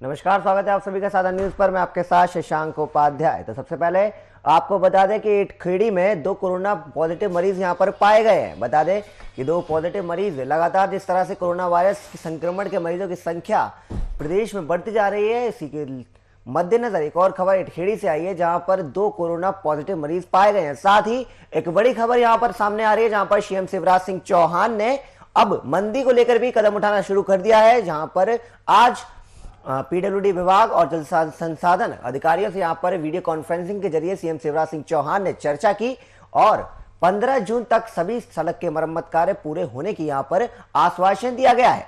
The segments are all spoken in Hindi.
नमस्कार, स्वागत है आप सभी का साधा न्यूज पर। मैं आपके साथ शशांक उपाध्याय। तो सबसे पहले आपको बता दें कि इटखेड़ी में 2 कोरोना पॉजिटिव मरीज यहां पर पाए गए हैं। बता दें कि 2 पॉजिटिव मरीज लगातार जिस तरह से कोरोना वायरस के संक्रमण के मरीजों की संख्या प्रदेश में बढ़ती जा रही है, इसी के मद्देनजर एक और खबर इटखेड़ी से आई है जहां पर 2 कोरोना पॉजिटिव मरीज पाए गए हैं। साथ ही एक बड़ी खबर यहां पर सामने आ रही है जहां पर सीएम शिवराज सिंह चौहान ने अब मंदी को लेकर भी कदम उठाना शुरू कर दिया है। जहां पर आज पीडब्ल्यूडी विभाग और जल संसाधन अधिकारियों से यहां पर वीडियो कॉन्फ्रेंसिंग के जरिए सीएम शिवराज सिंह चौहान ने चर्चा की और 15 जून तक सभी सड़क के मरम्मत कार्य पूरे होने की यहां पर आश्वासन दिया गया है।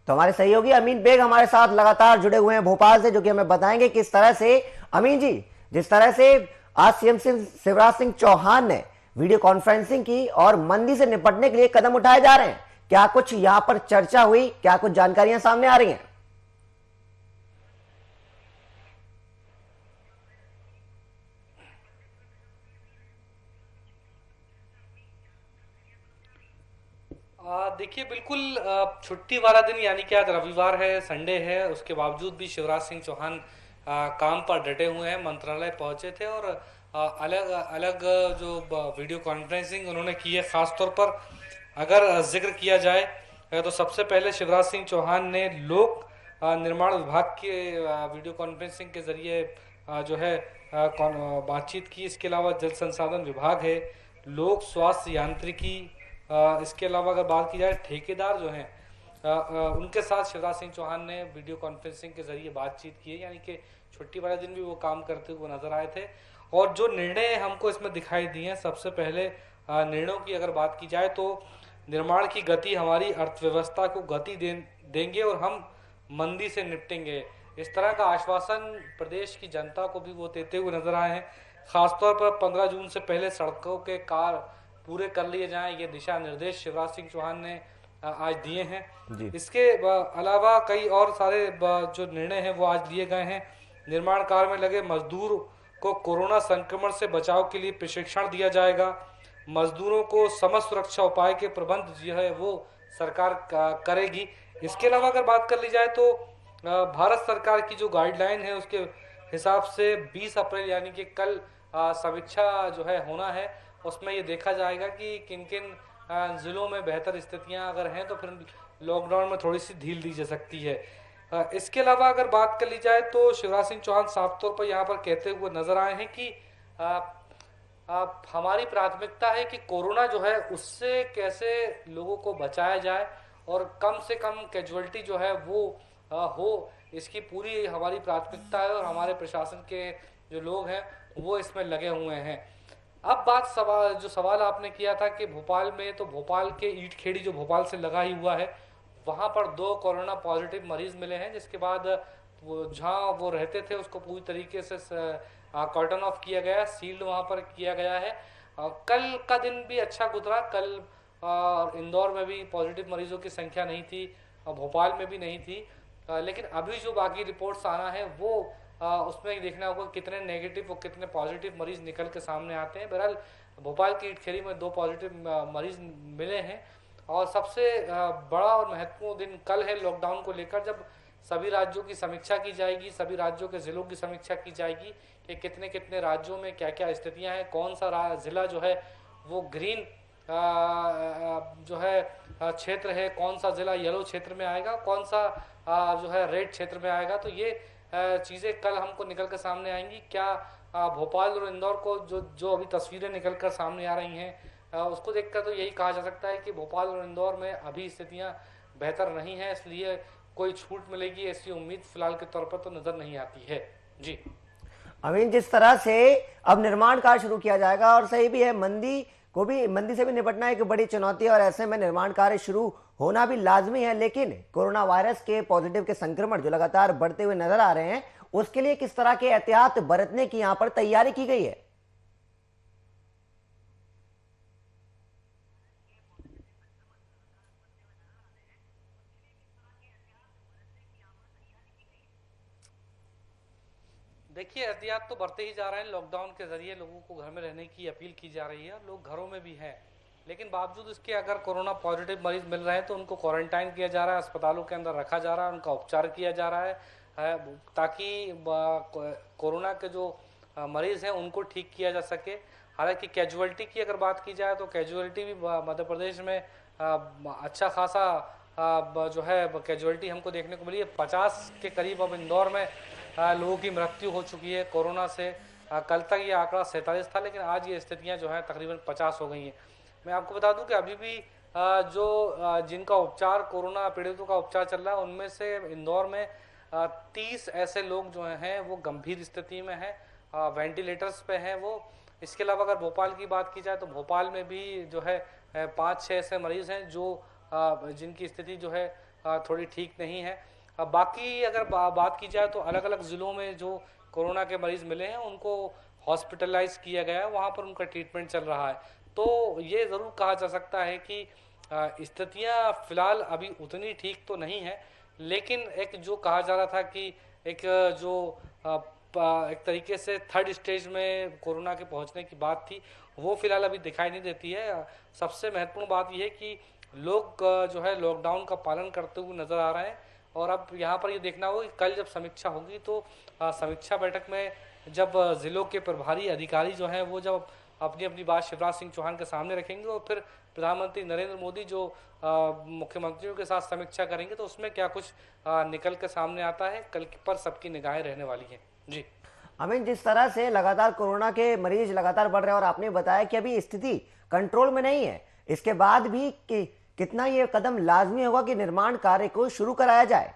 तो हमारे सहयोगी अमीन बेग हमारे साथ लगातार जुड़े हुए हैं भोपाल से, जो कि हमें बताएंगे किस तरह से अमीन जी, जिस तरह से आज सीएम शिवराज सिंह चौहान ने वीडियो कॉन्फ्रेंसिंग की और मंदी से निपटने के लिए कदम उठाए जा रहे हैं, क्या कुछ यहां पर चर्चा हुई, क्या कुछ जानकारियां सामने आ रही हैं? देखिए बिल्कुल छुट्टी वाला दिन यानी कि आज रविवार है, संडे है, उसके बावजूद भी शिवराज सिंह चौहान काम पर डटे हुए हैं। मंत्रालय पहुंचे थे और अलग अलग जो वीडियो कॉन्फ्रेंसिंग उन्होंने की है। खास तौर पर अगर जिक्र किया जाए तो सबसे पहले शिवराज सिंह चौहान ने लोक निर्माण विभाग के वीडियो कॉन्फ्रेंसिंग के जरिए जो है बातचीत की। इसके अलावा जल संसाधन विभाग है, लोक स्वास्थ्य यांत्रिकी, इसके अलावा अगर बात की जाए ठेकेदार जो हैं उनके साथ शिवराज सिंह चौहान ने वीडियो कॉन्फ्रेंसिंग के जरिए बातचीत की है। यानी कि छुट्टी वाले दिन भी वो काम करते हुए नजर आए थे। और जो निर्णय हमको इसमें दिखाई दिए हैं, सबसे पहले निर्णयों की अगर बात की जाए तो निर्माण की गति हमारी अर्थव्यवस्था को गति देंगे और हम मंदी से निपटेंगे। इस तरह का आश्वासन प्रदेश की जनता को भी वो देते हुए नजर आए हैं। खासतौर पर 15 जून से पहले सड़कों के कार्य पूरे कर लिए जाएं, ये दिशा निर्देश शिवराज सिंह चौहान ने आज दिए हैं। जी। इसके अलावा कई और सारे जो निर्णय हैं वो आज लिए गए हैं। निर्माण कार्य में लगे मजदूर को कोरोना संक्रमण से बचाव के लिए प्रशिक्षण दिया जाएगा। मजदूरों को समस्त सुरक्षा उपाय के प्रबंध जो है वो सरकार करेगी। इसके अलावा अगर बात कर ली जाए तो भारत सरकार की जो गाइडलाइन है उसके हिसाब से 20 अप्रैल यानी कि कल समीक्षा जो है होना है। उसमें ये देखा जाएगा कि किन किन ज़िलों में बेहतर स्थितियां अगर हैं तो फिर लॉकडाउन में थोड़ी सी ढील दी जा सकती है। इसके अलावा अगर बात कर ली जाए तो शिवराज सिंह चौहान साफ तौर पर यहाँ पर कहते हुए नजर आए हैं कि हमारी प्राथमिकता है कि कोरोना जो है उससे कैसे लोगों को बचाया जाए और कम से कम कैजुअलिटी जो है वो हो, इसकी पूरी हमारी प्राथमिकता है। और हमारे प्रशासन के जो लोग हैं वो इसमें लगे हुए हैं। अब बात सवाल आपने किया था कि भोपाल में, तो भोपाल के ईट खेड़ी जो भोपाल से लगा ही हुआ है, वहाँ पर 2 कोरोना पॉजिटिव मरीज मिले हैं। जिसके बाद वो जहाँ वो रहते थे उसको पूरी तरीके से कॉर्डन ऑफ किया गया, सील्ड वहाँ पर किया गया है। कल का दिन भी अच्छा गुजरा। कल इंदौर में भी पॉजिटिव मरीजों की संख्या नहीं थी, भोपाल में भी नहीं थी। लेकिन अभी जो बाकी रिपोर्ट्स आना है वो उसमें देखना होगा कितने नेगेटिव और कितने पॉजिटिव मरीज निकल के सामने आते हैं। बहरहाल भोपाल की इटखेरी में 2 पॉजिटिव मरीज मिले हैं। और सबसे बड़ा और महत्वपूर्ण दिन कल है लॉकडाउन को लेकर, जब सभी राज्यों की समीक्षा की जाएगी, सभी राज्यों के ज़िलों की समीक्षा की जाएगी कि कितने कितने राज्यों में क्या क्या स्थितियां हैं, कौन सा ज़िला जो है वो ग्रीन जो है क्षेत्र है, कौन सा ज़िला येलो क्षेत्र में आएगा, कौन सा जो है रेड क्षेत्र में आएगा। तो ये चीज़ें कल हमको निकल कर सामने आएंगी। क्या भोपाल और इंदौर को जो जो अभी तस्वीरें निकल कर सामने आ रही हैं उसको देखकर तो यही कहा जा सकता है कि भोपाल और इंदौर में अभी स्थितियां बेहतर नहीं है, इसलिए कोई छूट मिलेगी ऐसी उम्मीद फिलहाल के तौर पर तो नज़र नहीं आती है। जी अमीन, जिस तरह से अब निर्माण कार्य शुरू किया जाएगा और सही भी है, मंदी से भी निपटना एक बड़ी चुनौती है और ऐसे में निर्माण कार्य शुरू होना भी लाजमी है। लेकिन कोरोना वायरस के पॉजिटिव के संक्रमण जो लगातार बढ़ते हुए नजर आ रहे हैं, उसके लिए किस तरह के एहतियात बरतने की यहां पर तैयारी की गई है? देखिए, एहतियात तो बरते ही जा रहे हैं। लॉकडाउन के जरिए लोगों को घर में रहने की अपील की जा रही है, लोग घरों में भी हैं। लेकिन बावजूद इसके अगर कोरोना पॉजिटिव मरीज मिल रहे हैं तो उनको क्वारंटाइन किया जा रहा है, अस्पतालों के अंदर रखा जा रहा है, उनका उपचार किया जा रहा है, ताकि कोरोना के जो मरीज हैं उनको ठीक किया जा सके। हालांकि कैजुअलिटी की अगर बात की जाए तो कैजुअलिटी भी मध्य प्रदेश में अच्छा खासा जो है कैजुअलिटी हमको देखने को मिली है। 50 के करीब अब इंदौर में लोगों की मृत्यु हो चुकी है कोरोना से। कल तक ये आंकड़ा 47 था, लेकिन आज ये स्थितियां जो है तकरीबन 50 हो गई हैं। मैं आपको बता दूं कि अभी भी जिनका उपचार, कोरोना पीड़ितों का उपचार चल रहा है, उनमें से इंदौर में 30 ऐसे लोग जो हैं वो गंभीर स्थिति में हैं, वेंटिलेटर्स पे हैं वो। इसके अलावा अगर भोपाल की बात की जाए तो भोपाल में भी जो है 5-6 ऐसे मरीज हैं जो जिनकी स्थिति जो है थोड़ी ठीक नहीं है। बाकी अगर बात की जाए तो अलग अलग ज़िलों में जो कोरोना के मरीज मिले हैं उनको हॉस्पिटलाइज किया गया है, वहाँ पर उनका ट्रीटमेंट चल रहा है। तो ये ज़रूर कहा जा सकता है कि स्थितियाँ फ़िलहाल अभी उतनी ठीक तो नहीं है, लेकिन एक जो कहा जा रहा था कि एक जो एक तरीके से थर्ड स्टेज में कोरोना के पहुंचने की बात थी, वो फिलहाल अभी दिखाई नहीं देती है। सबसे महत्वपूर्ण बात यह है कि लोग जो है लॉकडाउन का पालन करते हुए नज़र आ रहे हैं। और अब यहाँ पर ये देखना होगा कि कल जब समीक्षा होगी तो समीक्षा बैठक में जब ज़िलों के प्रभारी अधिकारी जो हैं वो जब अपनी अपनी बात शिवराज सिंह चौहान के सामने रखेंगे और फिर प्रधानमंत्री नरेंद्र मोदी जो मुख्यमंत्रियों के साथ समीक्षा करेंगे तो उसमें क्या कुछ निकल के सामने आता है, कल पर सबकी निगाहें रहने वाली हैं। जी अमीन, जिस तरह से लगातार कोरोना के मरीज लगातार बढ़ रहे हैं और आपने बताया कि अभी स्थिति कंट्रोल में नहीं है, इसके बाद भी कितना ये कदम लाजमी होगा कि निर्माण कार्य को शुरू कराया जाए?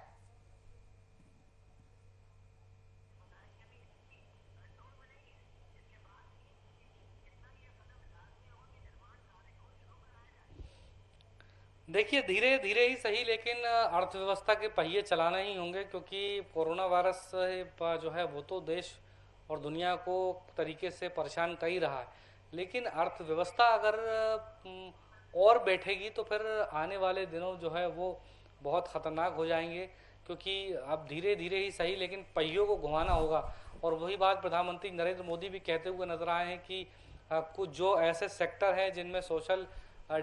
देखिए, धीरे धीरे ही सही, लेकिन अर्थव्यवस्था के पहिए चलाना ही होंगे, क्योंकि कोरोना वायरस जो है वो तो देश और दुनिया को तरीके से परेशान कर ही रहा है। लेकिन अर्थव्यवस्था अगर और बैठेगी तो फिर आने वाले दिनों जो है वो बहुत ख़तरनाक हो जाएंगे, क्योंकि अब धीरे धीरे ही सही लेकिन पहियों को घुमाना होगा। और वही बात प्रधानमंत्री नरेंद्र मोदी भी कहते हुए नजर आए हैं कि कुछ जो ऐसे सेक्टर हैं जिनमें सोशल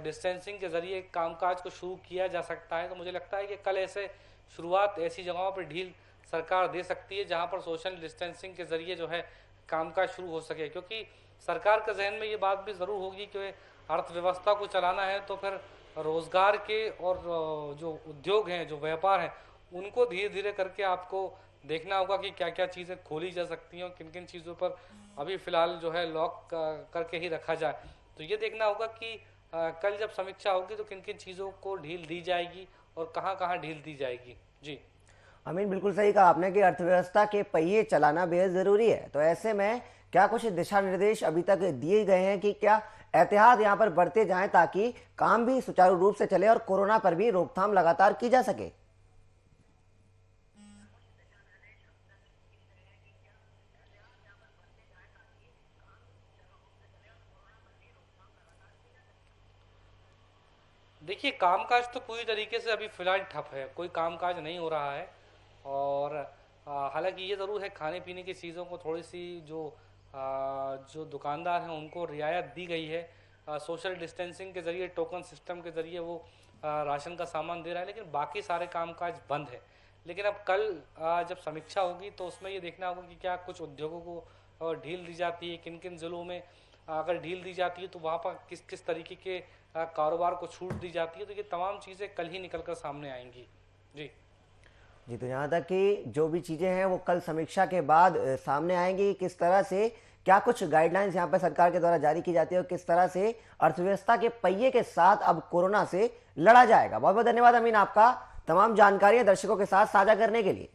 डिस्टेंसिंग के ज़रिए कामकाज को शुरू किया जा सकता है, तो मुझे लगता है कि कल ऐसे शुरुआत ऐसी जगहों पर ढील सरकार दे सकती है जहां पर सोशल डिस्टेंसिंग के ज़रिए जो है कामकाज शुरू हो सके। क्योंकि सरकार के जहन में ये बात भी ज़रूर होगी कि अर्थव्यवस्था को चलाना है तो फिर रोज़गार के और जो उद्योग हैं, जो व्यापार हैं, उनको धीरे धीरे करके आपको देखना होगा कि क्या क्या चीज़ें खोली जा सकती हैं और किन किन चीज़ों पर अभी फ़िलहाल जो है लॉक करके ही रखा जाए। तो ये देखना होगा कि कल जब समीक्षा होगी तो किन किन चीज़ों को ढील दी जाएगी और कहाँ कहाँ ढील दी जाएगी। जी अमीन, बिल्कुल सही कहा आपने कि अर्थव्यवस्था के पहिए चलाना बेहद जरूरी है। तो ऐसे में क्या कुछ दिशा निर्देश अभी तक दिए गए हैं कि क्या एहतियात यहाँ पर बढ़ते जाएं ताकि काम भी सुचारू रूप से चले और कोरोना पर भी रोकथाम लगातार की जा सके? देखिए, कामकाज तो पूरी तरीके से अभी फ़िलहाल ठप है, कोई कामकाज नहीं हो रहा है। और हालांकि ये ज़रूर है, खाने पीने की चीज़ों को थोड़ी सी जो दुकानदार हैं उनको रियायत दी गई है। सोशल डिस्टेंसिंग के ज़रिए, टोकन सिस्टम के ज़रिए वो राशन का सामान दे रहा है, लेकिन बाकी सारे कामकाज बंद है। लेकिन अब कल जब समीक्षा होगी तो उसमें ये देखना होगा कि क्या कुछ उद्योगों को ढील दी जाती है, किन किन ज़िलों में अगर ढील दी जाती है तो वहाँ पर किस किस तरीके के कारोबार को छूट दी जाती है। तो ये तमाम चीज़ें कल ही निकल कर सामने आएंगी। जी जी, तो यहाँ तक कि जो भी चीज़ें हैं वो कल समीक्षा के बाद सामने आएंगी। किस तरह से क्या कुछ गाइडलाइंस यहाँ पर सरकार के द्वारा जारी की जाती है और किस तरह से अर्थव्यवस्था के पहिए के साथ अब कोरोना से लड़ा जाएगा। बहुत बहुत धन्यवाद अमीन, आपका तमाम जानकारियां दर्शकों के साथ साझा करने के लिए।